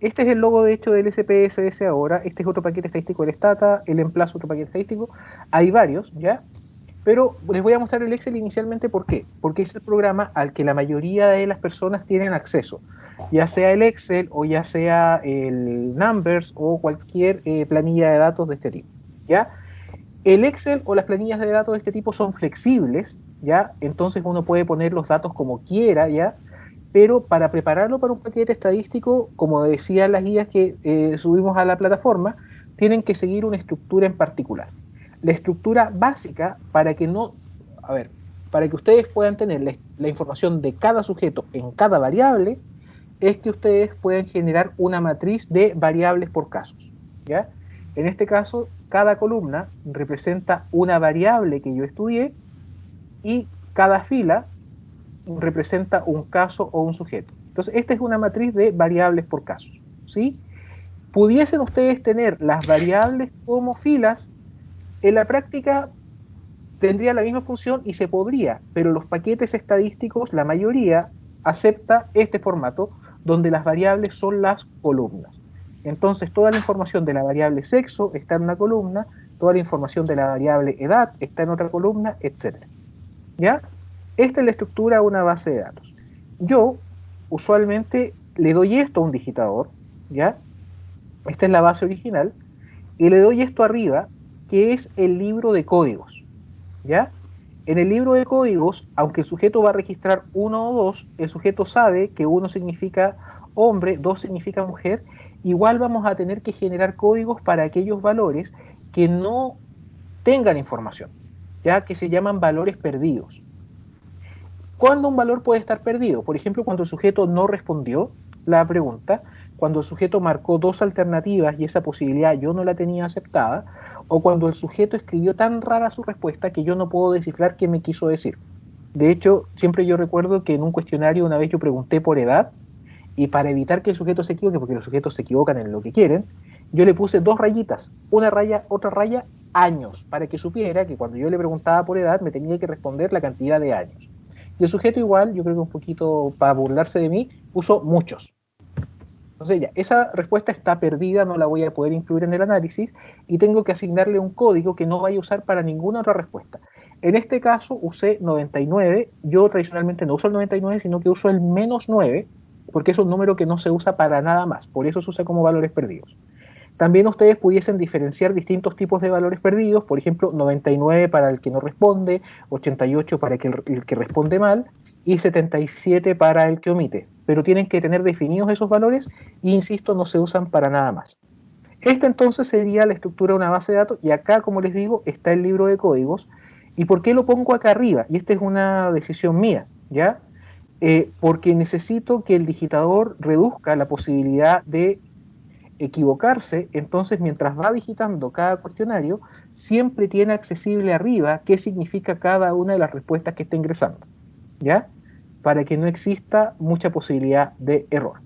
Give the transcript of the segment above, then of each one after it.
Este es el logo de hecho del SPSS ahora, este es otro paquete estadístico del Stata, el Emplazo otro paquete estadístico, hay varios, ¿ya? Pero les voy a mostrar el Excel inicialmente, ¿por qué? Porque es el programa al que la mayoría de las personas tienen acceso, ya sea el Excel o ya sea el Numbers o cualquier planilla de datos de este tipo, ¿ya? El Excel o las planillas de datos de este tipo son flexibles, ¿ya? Entonces uno puede poner los datos como quiera, ¿ya? Pero para prepararlo para un paquete estadístico, como decían las guías que subimos a la plataforma, tienen que seguir una estructura en particular. La estructura básica para que no, a ver, para que ustedes puedan tener la información de cada sujeto en cada variable, es que ustedes pueden generar una matriz de variables por casos, ¿ya? En este caso, cada columna representa una variable que yo estudié y cada fila representa un caso o un sujeto. Entonces, esta es una matriz de variables por casos, ¿sí? Pudiesen ustedes tener las variables como filas, en la práctica tendría la misma función y se podría, pero los paquetes estadísticos, la mayoría acepta este formato donde las variables son las columnas. Entonces, toda la información de la variable sexo está en una columna, toda la información de la variable edad está en otra columna, etc. ¿Ya? Esta es la estructura de una base de datos. Yo, usualmente, le doy esto a un digitador, ¿ya? Esta es la base original, y le doy esto arriba, que es el libro de códigos, ¿ya? En el libro de códigos, aunque el sujeto va a registrar uno o dos, el sujeto sabe que uno significa hombre, dos significa mujer, igual vamos a tener que generar códigos para aquellos valores que no tengan información, ya que se llaman valores perdidos. ¿Cuándo un valor puede estar perdido? Por ejemplo, cuando el sujeto no respondió la pregunta, cuando el sujeto marcó dos alternativas y esa posibilidad yo no la tenía aceptada, o cuando el sujeto escribió tan rara su respuesta que yo no puedo descifrar qué me quiso decir. De hecho, siempre yo recuerdo que en un cuestionario una vez yo pregunté por edad y para evitar que el sujeto se equivoque, porque los sujetos se equivocan en lo que quieren, yo le puse dos rayitas, una raya, otra raya, años, para que supiera que cuando yo le preguntaba por edad me tenía que responder la cantidad de años. Y el sujeto igual, yo creo que un poquito para burlarse de mí, puso muchos. Entonces ya, esa respuesta está perdida, no la voy a poder incluir en el análisis y tengo que asignarle un código que no vaya a usar para ninguna otra respuesta. En este caso usé 99, yo tradicionalmente no uso el 99, sino que uso el menos 9, porque es un número que no se usa para nada más, por eso se usa como valores perdidos. También ustedes pudiesen diferenciar distintos tipos de valores perdidos, por ejemplo, 99 para el que no responde, 88 para el que responde mal y 77 para el que omite. Pero tienen que tener definidos esos valores e, insisto, no se usan para nada más. Esta entonces sería la estructura de una base de datos y acá, como les digo, está el libro de códigos. ¿Y por qué lo pongo acá arriba? Y esta es una decisión mía, ¿ya? Porque necesito que el digitador reduzca la posibilidad de equivocarse, entonces mientras va digitando cada cuestionario, siempre tiene accesible arriba qué significa cada una de las respuestas que está ingresando, ¿ya? Para que no exista mucha posibilidad de error,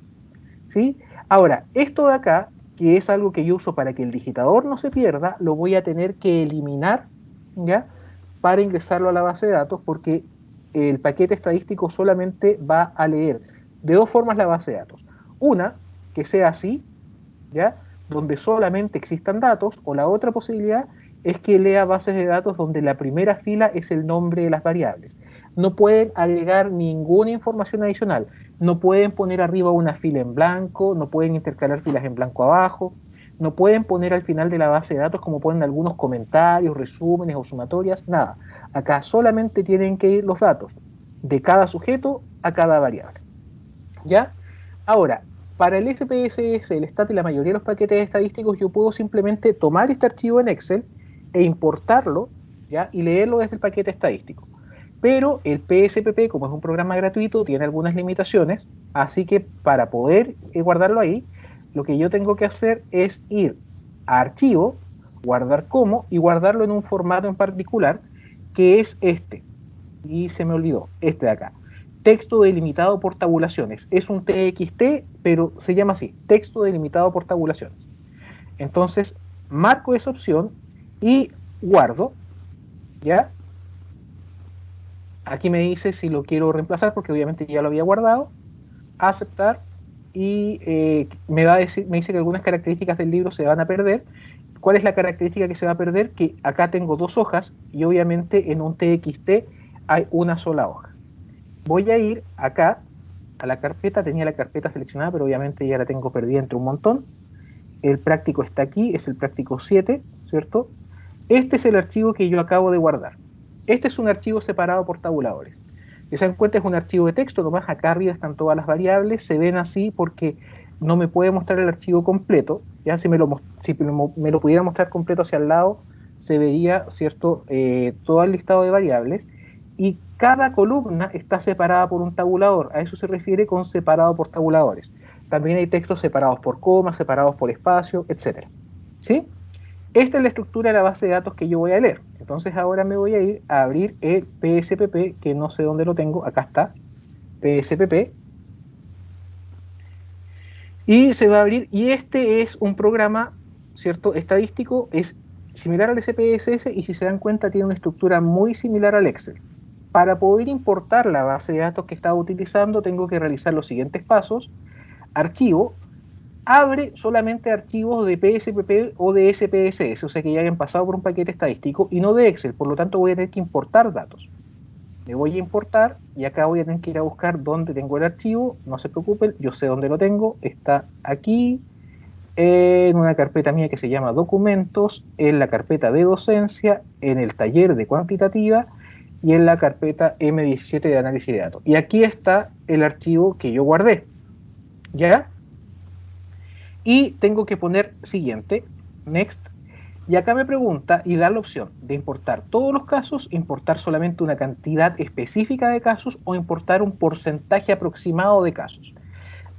¿sí? Ahora, esto de acá, que es algo que yo uso para que el digitador no se pierda, lo voy a tener que eliminar, ¿ya? Para ingresarlo a la base de datos, porque el paquete estadístico solamente va a leer de dos formas la base de datos. Una, que sea así, ¿ya? Donde solamente existan datos, o la otra posibilidad es que lea bases de datos donde la primera fila es el nombre de las variables. No pueden agregar ninguna información adicional, no pueden poner arriba una fila en blanco, no pueden intercalar filas en blanco abajo, no pueden poner al final de la base de datos como ponen algunos comentarios, resúmenes o sumatorias, nada. Acá solamente tienen que ir los datos de cada sujeto a cada variable. ¿Ya? Ahora, para el SPSS, el STAT y la mayoría de los paquetes estadísticos, yo puedo simplemente tomar este archivo en Excel e importarlo, ¿ya? Y leerlo desde el paquete estadístico. Pero el PSPP, como es un programa gratuito, tiene algunas limitaciones, así que para poder guardarlo ahí, lo que yo tengo que hacer es ir a archivo, guardar como, y guardarlo en un formato en particular, que es este. Y se me olvidó, este de acá. Texto delimitado por tabulaciones. Es un TXT, pero se llama así, texto delimitado por tabulaciones. Entonces, marco esa opción y guardo, ¿ya? Aquí me dice si lo quiero reemplazar, porque obviamente ya lo había guardado. Aceptar. y me dice que algunas características del libro se van a perder. ¿Cuál es la característica que se va a perder? Que acá tengo dos hojas y obviamente en un TXT hay una sola hoja. Voy a ir acá a la carpeta, tenía la carpeta seleccionada, pero obviamente ya la tengo perdida entre un montón. El práctico está aquí, es el práctico 7, ¿cierto? Este es el archivo que yo acabo de guardar. Este es un archivo separado por tabuladores. Si se dan cuenta, es un archivo de texto, nomás acá arriba están todas las variables, se ven así porque no me puede mostrar el archivo completo. Ya si me lo pudiera mostrar completo hacia el lado, se vería, ¿cierto?, todo el listado de variables, y cada columna está separada por un tabulador. A eso se refiere con separado por tabuladores. También hay textos separados por comas, separados por espacio, etc. ¿Sí? Esta es la estructura de la base de datos que yo voy a leer. Entonces ahora me voy a ir a abrir el PSPP, que no sé dónde lo tengo, acá está, PSPP, y se va a abrir, y este es un programa, ¿cierto?, estadístico, es similar al SPSS, y si se dan cuenta tiene una estructura muy similar al Excel. Para poder importar la base de datos que estaba utilizando, tengo que realizar los siguientes pasos. Archivo, abre solamente archivos de PSPP o de SPSS, o sea que ya hayan pasado por un paquete estadístico y no de Excel, por lo tanto voy a tener que importar datos. Me voy a importar y acá voy a tener que ir a buscar dónde tengo el archivo. No se preocupen, yo sé dónde lo tengo, está aquí en una carpeta mía que se llama documentos, en la carpeta de docencia, en el taller de cuantitativa y en la carpeta M17 de análisis de datos. Y aquí está el archivo que yo guardé, ¿ya? Y tengo que poner siguiente, next, y acá me pregunta y da la opción de importar todos los casos, importar solamente una cantidad específica de casos o importar un porcentaje aproximado de casos.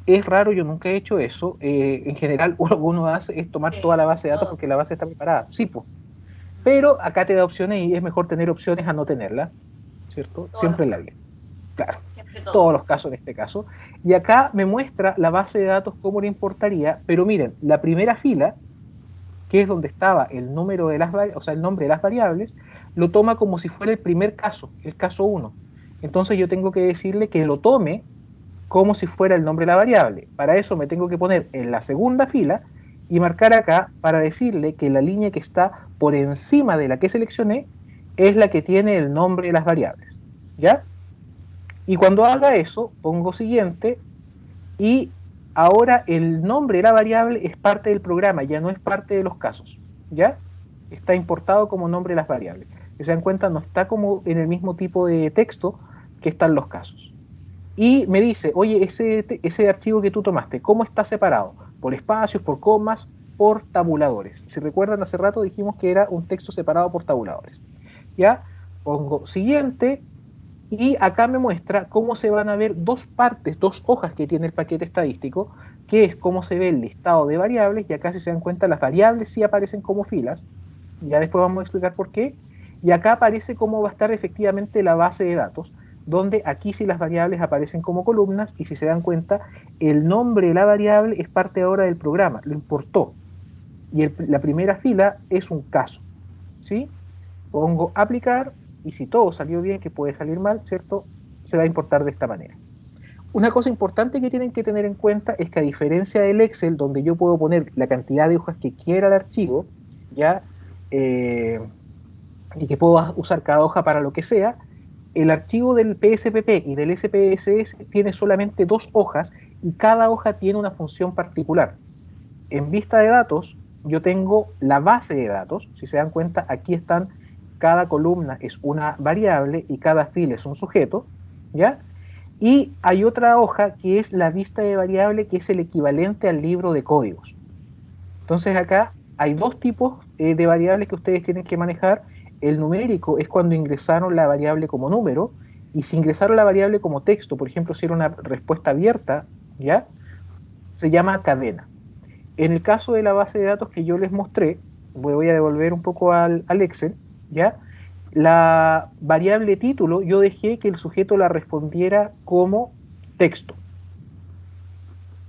Es raro, yo nunca he hecho eso. En general, lo que uno hace es tomar toda la base de datos porque la base está preparada. Sí, pues. Pero acá te da opciones y es mejor tener opciones a no tenerlas, ¿cierto? Siempre en la vida. Claro, todos los casos en este caso. Y acá me muestra la base de datos cómo la importaría, pero miren, la primera fila, que es donde estaba el número de las o sea, el nombre de las variables, lo toma como si fuera el primer caso, el caso 1. Entonces yo tengo que decirle que lo tome como si fuera el nombre de la variable. Para eso me tengo que poner en la segunda fila y marcar acá para decirle que la línea que está por encima de la que seleccioné es la que tiene el nombre de las variables. ¿Ya? Y cuando haga eso, pongo siguiente y ahora el nombre de la variable es parte del programa, ya no es parte de los casos, ¿ya? Está importado como nombre de las variables. Si se dan cuenta, no está como en el mismo tipo de texto que están los casos. Y me dice, oye, ese archivo que tú tomaste, ¿cómo está separado? Por espacios, por comas, por tabuladores. Si recuerdan, hace rato dijimos que era un texto separado por tabuladores. ¿Ya? Pongo siguiente. Y acá me muestra cómo se van a ver dos partes, dos hojas que tiene el paquete estadístico, que es cómo se ve el listado de variables, y acá si se dan cuenta las variables sí aparecen como filas, ya después vamos a explicar por qué, y acá aparece cómo va a estar efectivamente la base de datos, donde aquí sí las variables aparecen como columnas, y si se dan cuenta, el nombre de la variable es parte ahora del programa, lo importó, y la primera fila es un caso, ¿sí? Pongo aplicar, y si todo salió bien, que puede salir mal, ¿cierto? Se va a importar de esta manera. Una cosa importante que tienen que tener en cuenta es que a diferencia del Excel, donde yo puedo poner la cantidad de hojas que quiera al archivo, ¿ya? Y que puedo usar cada hoja para lo que sea, el archivo del PSPP y del SPSS tiene solamente dos hojas y cada hoja tiene una función particular. En vista de datos, yo tengo la base de datos, si se dan cuenta, aquí están, cada columna es una variable y cada fila es un sujeto, ¿ya? Y hay otra hoja que es la vista de variable, que es el equivalente al libro de códigos. Entonces acá hay dos tipos de variables que ustedes tienen que manejar. El numérico es cuando ingresaron la variable como número, y si ingresaron la variable como texto, por ejemplo, si era una respuesta abierta, ¿ya? Se llama cadena. En el caso de la base de datos que yo les mostré, voy a devolver un poco al Excel, ¿ya? La variable título, yo dejé que el sujeto la respondiera como texto,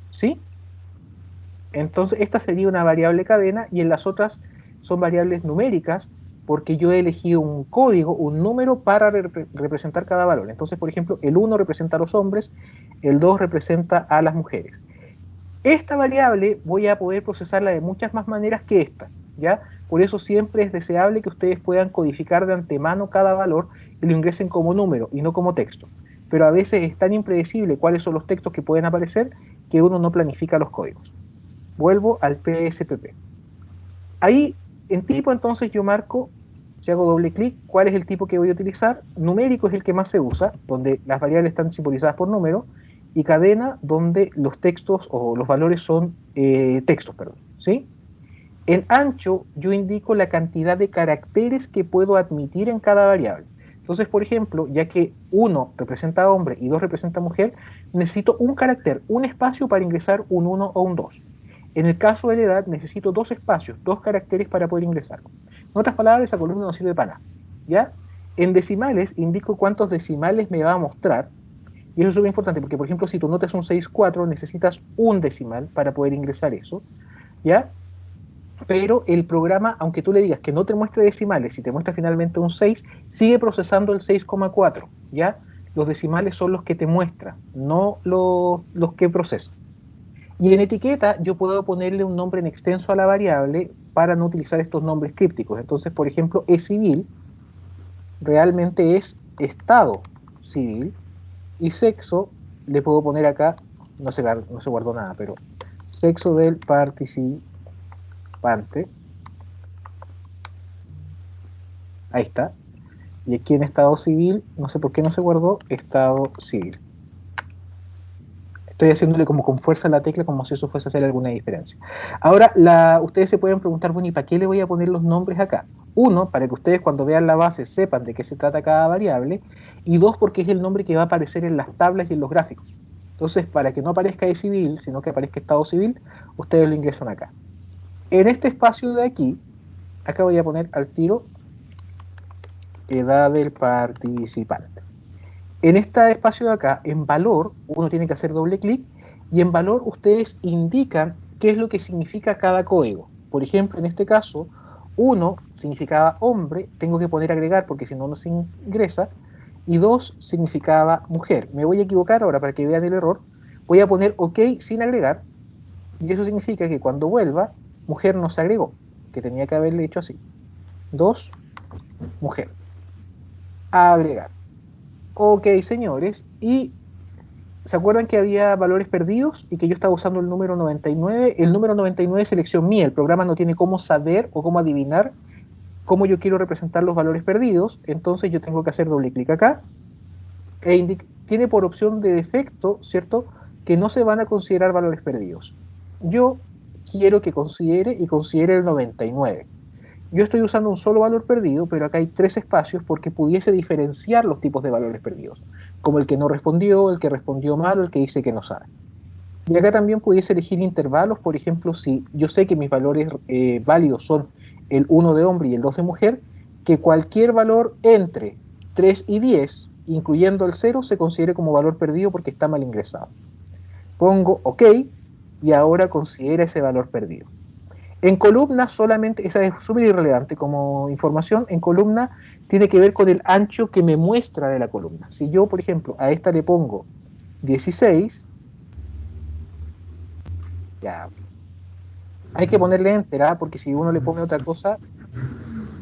¿sí? Entonces, esta sería una variable cadena, y en las otras son variables numéricas, porque yo he elegido un código, un número para representar cada valor. Entonces, por ejemplo, el 1 representa a los hombres, el 2 representa a las mujeres. Esta variable voy a poder procesarla de muchas más maneras que esta, ¿ya? Por eso siempre es deseable que ustedes puedan codificar de antemano cada valor y lo ingresen como número y no como texto. Pero a veces es tan impredecible cuáles son los textos que pueden aparecer que uno no planifica los códigos. Vuelvo al PSPP. Ahí, en tipo, entonces yo marco, si hago doble clic, cuál es el tipo que voy a utilizar. Numérico es el que más se usa, donde las variables están simbolizadas por número, y cadena, donde los textos o los valores son textos, perdón, ¿sí? En ancho, yo indico la cantidad de caracteres que puedo admitir en cada variable. Entonces, por ejemplo, ya que 1 representa hombre y 2 representa mujer, necesito un carácter, un espacio para ingresar un 1 o un 2. En el caso de la edad, necesito 2 espacios, 2 caracteres para poder ingresar. En otras palabras, esa columna no sirve para nada, ¿ya? En decimales, indico cuántos decimales me va a mostrar. Y eso es súper importante, porque, por ejemplo, si tu nota es un 6,4, necesitas un decimal para poder ingresar eso, ¿ya? Pero el programa, aunque tú le digas que no te muestre decimales y te muestra finalmente un 6, sigue procesando el 6,4, ¿ya? Los decimales son los que te muestra, no los que procesa. Y en etiqueta yo puedo ponerle un nombre en extenso a la variable para no utilizar estos nombres crípticos. Entonces, por ejemplo, civil realmente es estado civil, y sexo le puedo poner acá, no se guardó nada, pero sexo del participante. Ahí está. Y aquí en estado civil, no sé por qué no se guardó, estado civil. Estoy haciéndole como con fuerza a la tecla, como si eso fuese a hacer alguna diferencia. Ahora, ustedes se pueden preguntar, bueno, ¿y para qué le voy a poner los nombres acá? Uno, para que ustedes cuando vean la base sepan de qué se trata cada variable. Y dos, porque es el nombre que va a aparecer en las tablas y en los gráficos. Entonces, para que no aparezca de civil, sino que aparezca estado civil, ustedes lo ingresan acá. En este espacio de aquí, acá voy a poner al tiro edad del participante. En este espacio de acá, en valor, uno tiene que hacer doble clic, y en valor ustedes indican qué es lo que significa cada código. Por ejemplo, en este caso, 1 significaba hombre, tengo que poner agregar porque si no, no se ingresa, y 2 significaba mujer. Me voy a equivocar ahora para que vean el error, voy a poner OK sin agregar, y eso significa que cuando vuelva, mujer no se agregó, que tenía que haberle hecho así. 2, mujer. Agregar. Ok, señores, y ¿se acuerdan que había valores perdidos y que yo estaba usando el número 99? El número 99 es selección mía, el programa no tiene cómo saber o cómo adivinar cómo yo quiero representar los valores perdidos, entonces yo tengo que hacer doble clic acá, tiene por opción de defecto, ¿cierto?, que no se van a considerar valores perdidos. Yo quiero que considere el 99. Yo estoy usando un solo valor perdido, pero acá hay 3 espacios porque pudiese diferenciar los tipos de valores perdidos, como el que no respondió, el que respondió mal o el que dice que no sabe. Y acá también pudiese elegir intervalos, por ejemplo, si yo sé que mis valores válidos son el 1 de hombre y el 2 de mujer, que cualquier valor entre 3 y 10, incluyendo el 0, se considere como valor perdido porque está mal ingresado. Pongo OK y ahora considera ese valor perdido. En columna solamente, esa es súper irrelevante como información, en columna tiene que ver con el ancho que me muestra de la columna. Si yo, por ejemplo, a esta le pongo 16, ya, hay que ponerle enter, ¿eh? Porque si uno le pone otra cosa,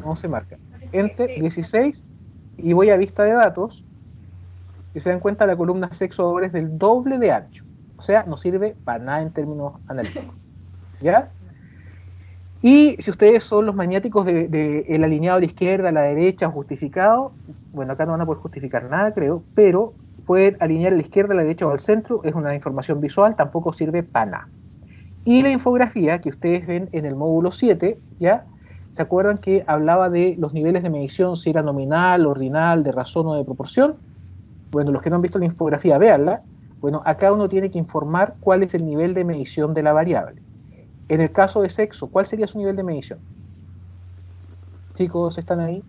no se marca. Enter, 16, y voy a vista de datos, y se dan cuenta la columna sexo ahora es del doble de ancho. O sea, no sirve para nada en términos analíticos. ¿Ya? Y si ustedes son los maniáticos del alineado a la izquierda, a la derecha, justificado, bueno, acá no van a poder justificar nada, creo, pero pueden alinear a la izquierda, a la derecha o al centro, es una información visual, tampoco sirve para nada. Y la infografía que ustedes ven en el módulo 7, ¿ya? ¿Se acuerdan que hablaba de los niveles de medición, si era nominal, ordinal, de razón o de proporción? Bueno, los que no han visto la infografía, véanla. Bueno, acá uno tiene que informar cuál es el nivel de medición de la variable. En el caso de sexo, ¿cuál sería su nivel de medición? Chicos, ¿están ahí?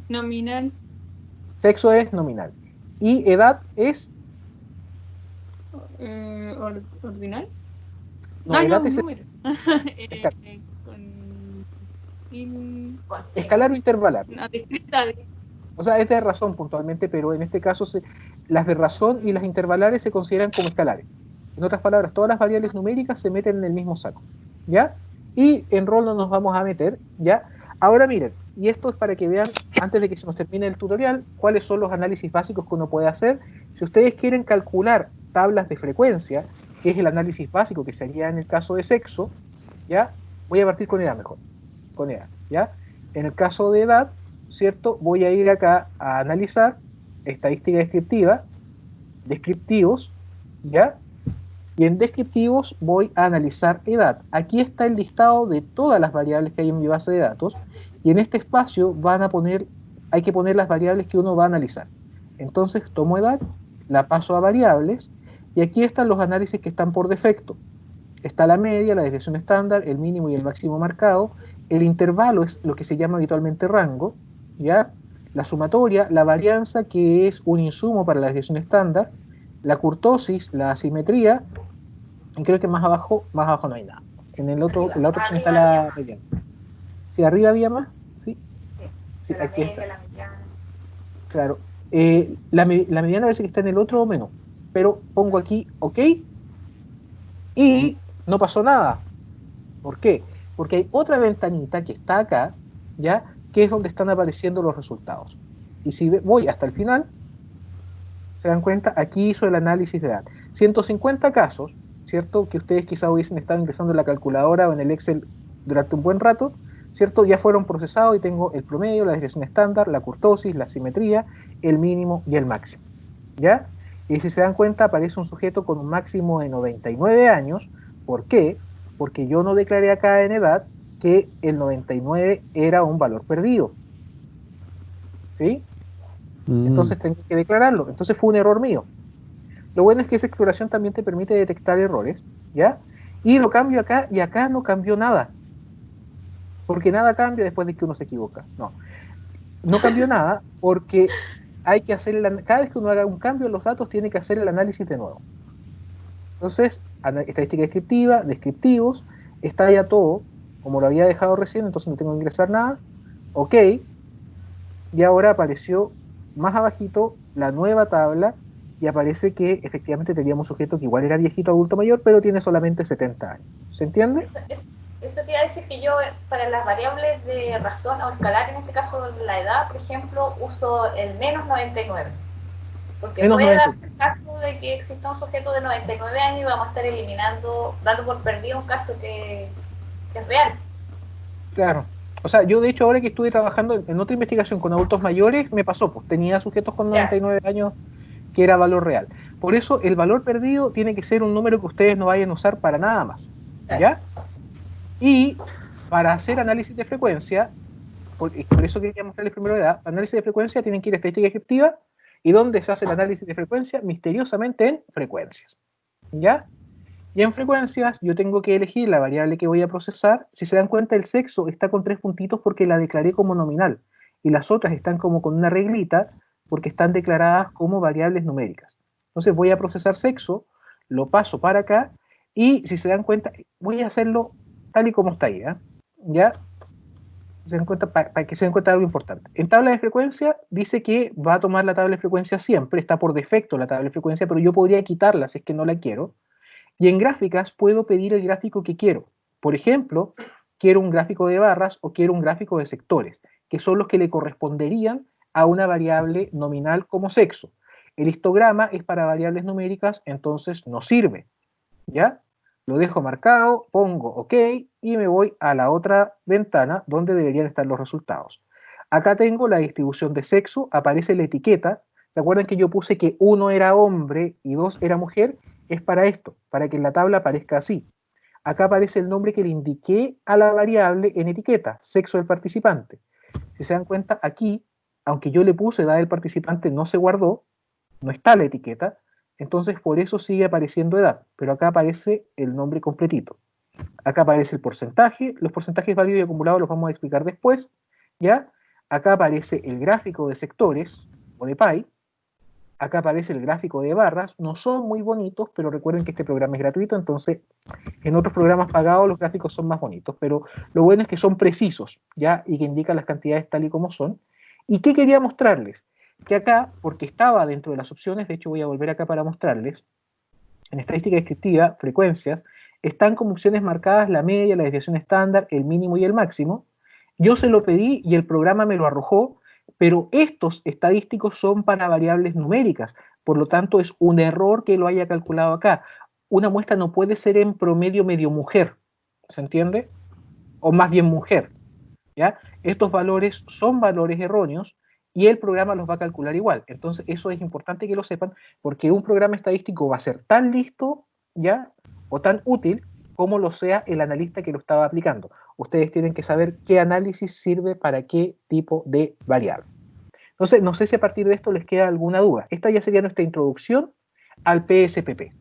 Nominal. Sexo es nominal. ¿Y edad es? ¿Ordinal? No, edad es número. Escalar o intervalar. No, discreta. O sea, es de razón puntualmente, pero en este caso las de razón y las intervalares se consideran como escalares. En otras palabras, todas las variables numéricas se meten en el mismo saco, ¿ya? Y en rol no nos vamos a meter, ¿ya? Ahora miren, y esto es para que vean, antes de que se nos termine el tutorial, cuáles son los análisis básicos que uno puede hacer. Si ustedes quieren calcular tablas de frecuencia, que es el análisis básico que se haría en el caso de sexo, ¿ya? Voy a partir con edad mejor, con edad, ¿ya? En el caso de edad, ¿cierto? Voy a ir acá a analizar estadística descriptiva, descriptivos, ¿ya? Y en descriptivos voy a analizar edad. Aquí está el listado de todas las variables que hay en mi base de datos, y en este espacio hay que poner las variables que uno va a analizar. Entonces tomo edad, la paso a variables, y aquí están los análisis que están por defecto. Está la media, la desviación estándar, el mínimo y el máximo marcado. El intervalo es lo que se llama habitualmente rango, ¿ya? La sumatoria, la varianza, que es un insumo para la desviación estándar, la kurtosis, la asimetría, y creo que más abajo no hay nada. En la otra opción está la mediana. ¿Sí, arriba había más? Sí. Sí, aquí está. Claro. La mediana parece que está en el otro menú, pero pongo aquí OK y no pasó nada. ¿Por qué? Porque hay otra ventanita que está acá, ¿ya? Que es donde están apareciendo los resultados. Y si voy hasta el final, se dan cuenta, aquí hizo el análisis de edad. 150 casos, ¿cierto? Que ustedes quizá hubiesen estado ingresando en la calculadora o en el Excel durante un buen rato, ¿cierto? Ya fueron procesados y tengo el promedio, la desviación estándar, la kurtosis, la simetría, el mínimo y el máximo, ¿ya? Y si se dan cuenta, aparece un sujeto con un máximo de 99 años. ¿Por qué? Porque yo no declaré acá en edad que el 99 era un valor perdido, ¿sí? Entonces tengo que declararlo. Entonces fue un error mío. Lo bueno es que esa exploración también te permite detectar errores, ¿ya? Y lo cambio acá, y acá no cambió nada. Porque nada cambia después de que uno se equivoca. No cambió nada porque hay que hacer cada vez que uno haga un cambio en los datos tiene que hacer el análisis de nuevo. Entonces, estadística descriptiva, descriptivos, está ya todo, como lo había dejado recién, entonces no tengo que ingresar nada. OK. Y ahora apareció más abajito la nueva tabla y aparece que efectivamente teníamos un sujeto que igual era viejito, adulto mayor, pero tiene solamente 70 años. ¿Se entiende? Eso quiere decir que yo, para las variables de razón o escalar, en este caso la edad, por ejemplo, uso el menos 99. Porque menos puede darse el caso de que exista un sujeto de 99 años y vamos a estar eliminando, dando por perdido un caso que es real. Claro. O sea, yo de hecho ahora que estuve trabajando en otra investigación con adultos mayores, me pasó, pues tenía sujetos con 99 años que era valor real. Por eso el valor perdido tiene que ser un número que ustedes no vayan a usar para nada más, ¿ya? Y para hacer análisis de frecuencia, por eso quería mostrarles primero edad, análisis de frecuencia tienen que ir a estadística descriptiva, y donde se hace el análisis de frecuencia, misteriosamente en frecuencias, ¿ya? Y en frecuencias yo tengo que elegir la variable que voy a procesar. Si se dan cuenta, el sexo está con 3 puntitos porque la declaré como nominal, y las otras están como con una reglita porque están declaradas como variables numéricas. Entonces voy a procesar sexo, lo paso para acá, y si se dan cuenta, voy a hacerlo tal y como está ahí, ¿ya? Se dan cuenta, para que se den cuenta de algo importante. En tabla de frecuencia dice que va a tomar la tabla de frecuencia siempre, está por defecto la tabla de frecuencia, pero yo podría quitarla si es que no la quiero. Y en gráficas puedo pedir el gráfico que quiero. Por ejemplo, quiero un gráfico de barras o quiero un gráfico de sectores, que son los que le corresponderían a una variable nominal como sexo. El histograma es para variables numéricas, entonces no sirve, ¿ya? Lo dejo marcado, pongo OK y me voy a la otra ventana donde deberían estar los resultados. Acá tengo la distribución de sexo, aparece la etiqueta. ¿Se acuerdan que yo puse que 1 era hombre y 2 era mujer? Es para esto, para que en la tabla aparezca así. Acá aparece el nombre que le indiqué a la variable en etiqueta, sexo del participante. Si se dan cuenta, aquí, aunque yo le puse edad del participante, no se guardó, no está la etiqueta, entonces por eso sigue apareciendo edad, pero acá aparece el nombre completito. Acá aparece el porcentaje, los porcentajes válidos y acumulados los vamos a explicar después, ¿ya? Acá aparece el gráfico de sectores, o de pie. Acá aparece el gráfico de barras, no son muy bonitos, pero recuerden que este programa es gratuito, entonces en otros programas pagados los gráficos son más bonitos, pero lo bueno es que son precisos, ¿ya? Y que indican las cantidades tal y como son. ¿Y qué quería mostrarles? Que acá, porque estaba dentro de las opciones, de hecho voy a volver acá para mostrarles, en estadística descriptiva, frecuencias, están como opciones marcadas la media, la desviación estándar, el mínimo y el máximo. Yo se lo pedí y el programa me lo arrojó, pero estos estadísticos son para variables numéricas, por lo tanto es un error que lo haya calculado acá. Una muestra no puede ser en promedio medio mujer, ¿se entiende? O más bien mujer, ¿ya? Estos valores son valores erróneos y el programa los va a calcular igual. Entonces eso es importante que lo sepan, porque un programa estadístico va a ser tan listo, ¿ya? O tan útil como lo sea el analista que lo estaba aplicando. Ustedes tienen que saber qué análisis sirve para qué tipo de variable. Entonces, no sé si a partir de esto les queda alguna duda. Esta ya sería nuestra introducción al PSPP.